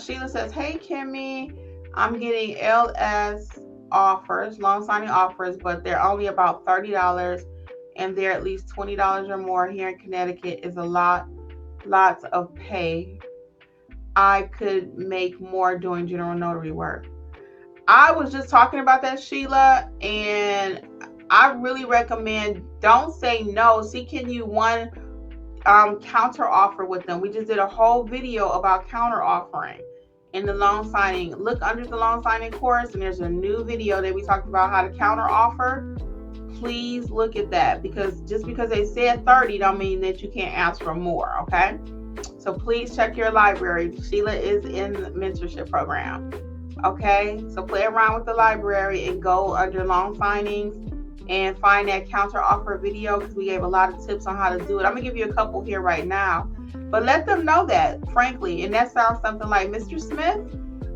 Sheila says, hey, Kimmi, I'm getting LS offers, loan signing offers, but they're only about $30 and they're at least $20 or more. Here in Connecticut is lots of pay. I could make more doing general notary work. I was just talking about that, Sheila, and I really recommend don't say no. See, can you counter offer with them? We just did a whole video about counter offering in the loan signing. Look under the loan signing course, and there's a new video that we talked about how to counter offer. Please look at that, because just because they said 30 don't mean that you can't ask for more, okay? So please check your library. Sheila is in the mentorship program, okay? So play around with the library and go under loan signings and find that counter offer video, because we gave a lot of tips on how to do it. I'm gonna give you a couple here right now, but let them know that, frankly. And that sounds something like, Mr. Smith,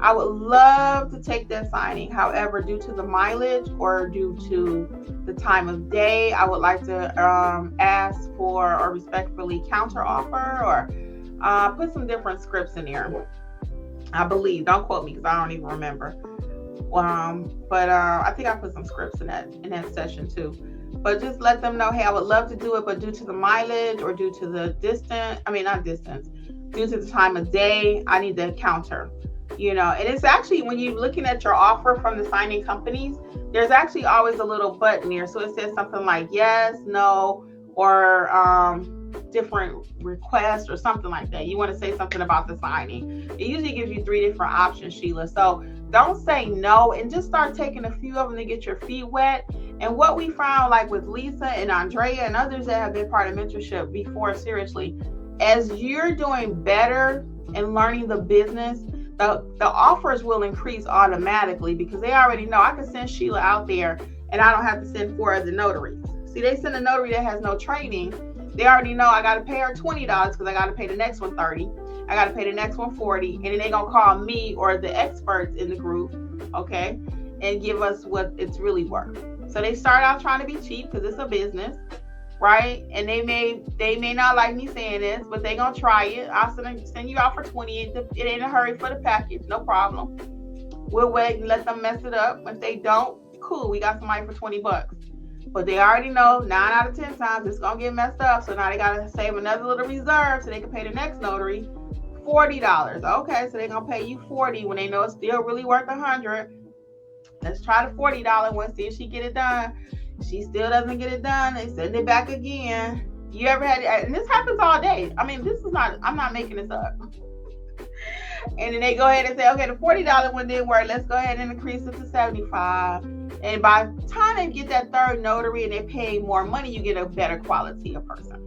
I would love to take that signing. However, due to the mileage or due to the time of day, I would like to ask for or respectfully counter offer, or put some different scripts in there. I believe, don't quote me because I don't even remember. But I think I put some scripts in that session too. But just let them know, hey, I would love to do it, but due to the mileage or due to the due to the time of day, I need the counter. And it's actually, when you're looking at your offer from the signing companies, there's actually always a little button there. So it says something like yes, no, or different requests or something like that. You want to say something about the signing. It usually gives you 3 different options, Sheila. So don't say no, and just start taking a few of them to get your feet wet. And what we found, like with Lisa and Andrea and others that have been part of mentorship before, seriously, as you're doing better and learning the business, the offers will increase automatically, because they already know I can send Sheila out there and I don't have to send 4 other notaries. See, they send a notary that has no training. They already know I got to pay her $20 because I got to pay the next one $30. I got to pay the next one $40. And then they going to call me or the experts in the group, okay, and give us what it's really worth. So they start out trying to be cheap because it's a business, right? And they may not like me saying this, but they going to try it. I'll send you out for 20. It ain't a hurry for the package, no problem. We'll wait and let them mess it up. If they don't, cool, we got somebody for $20. But they already know 9 out of 10 times it's going to get messed up. So now they got to save another little reserve so they can pay the next notary $40. Okay, so they're going to pay you $40 when they know it's still really worth $100. Let's try the $40 one, see if she get it done. If she still doesn't get it done, they send it back again. You ever had it? And this happens all day. I mean, I'm not making this up. And then they go ahead and say, okay, the $40 one didn't work. Let's go ahead and increase it to $75. And by the time they get that third notary and they pay more money, you get a better quality of person.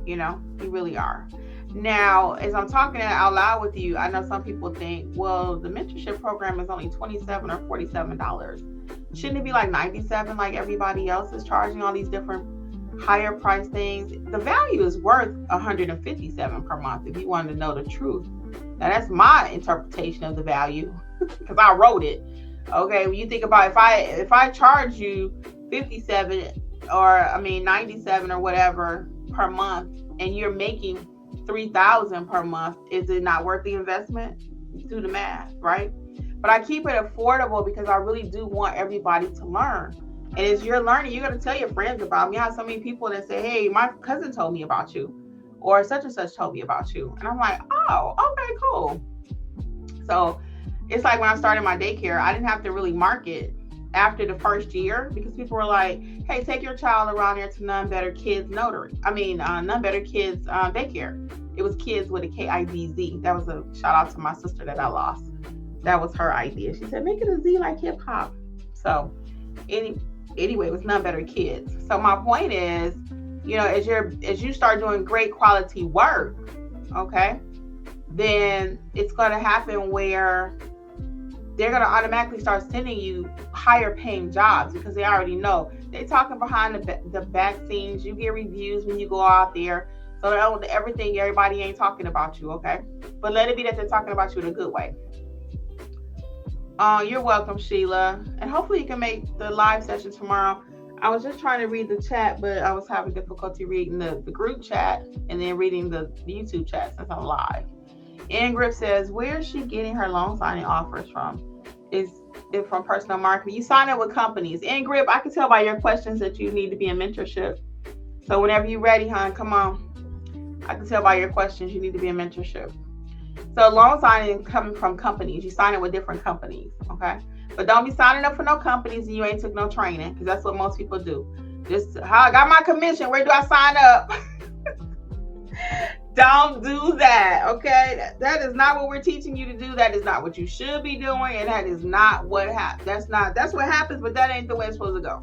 You really are. Now, as I'm talking out loud with you, I know some people think, well, the mentorship program is only $27 or $47. Shouldn't it be like $97 like everybody else is charging all these different higher price things? The value is worth $157 per month if you wanted to know the truth. Now, that's my interpretation of the value because I wrote it. Okay, when you think about if I charge you $97 or whatever per month, and you're making $3,000 per month, is it not worth the investment? Do the math, right? But I keep it affordable because I really do want everybody to learn. And as you're learning, you're going to tell your friends about me. I have so many people that say, hey, my cousin told me about you, or such and such told me about you. And I'm like, oh, okay, cool. So it's like when I started my daycare, I didn't have to really market after the first year because people were like, hey, take your child around there to None Better Kids Notary. None Better Kids Daycare. It was kids with a KIDZ. That was a shout out to my sister that I lost. That was her idea. She said, make it a Z like hip hop. So anyway, it was None Better Kids. So my point is, as you start doing great quality work, okay, then it's going to happen where they're going to automatically start sending you higher paying jobs because they already know. They're talking behind the back scenes. You get reviews when you go out there. So everybody ain't talking about you, okay? But let it be that they're talking about you in a good way. You're welcome, Sheila. And hopefully you can make the live session tomorrow. I was just trying to read the chat, but I was having difficulty reading the group chat and then reading the YouTube chat since I'm live. Ingrid says, where is she getting her loan signing offers from? Is it from personal marketing? You sign up with companies. Ingrid, I can tell by your questions that you need to be in mentorship. So whenever you're ready, hon, come on. I can tell by your questions you need to be in mentorship. So loan signing coming from companies. You sign it with different companies, okay? But don't be signing up for no companies and you ain't took no training, because that's what most people do. Just how I got my commission, where do I sign up? Don't do that, okay? That is not what we're teaching you to do. That is not what you should be doing, and that is not what happens. That's what happens, but that ain't the way it's supposed to go.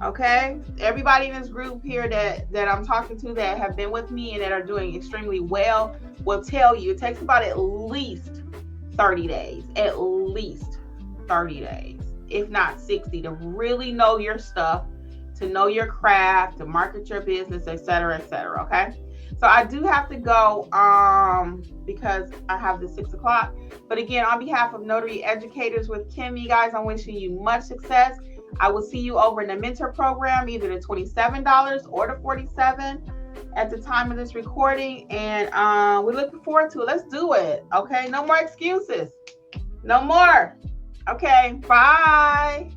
Okay, everybody in this group here that I'm talking to that have been with me and that are doing extremely well will tell you it takes about at least 30 days, at least 30 days, if not 60, to really know your stuff, to know your craft, to market your business, etc., etc. Okay, so I do have to go because I have the 6 o'clock. But again, on behalf of Notary Educators with Kimmi, guys, I'm wishing you much success. I will see you over in the mentor program, either the $27 or the $47 at the time of this recording. And we're looking forward to it. Let's do it. Okay. No more excuses. No more. Okay. Bye.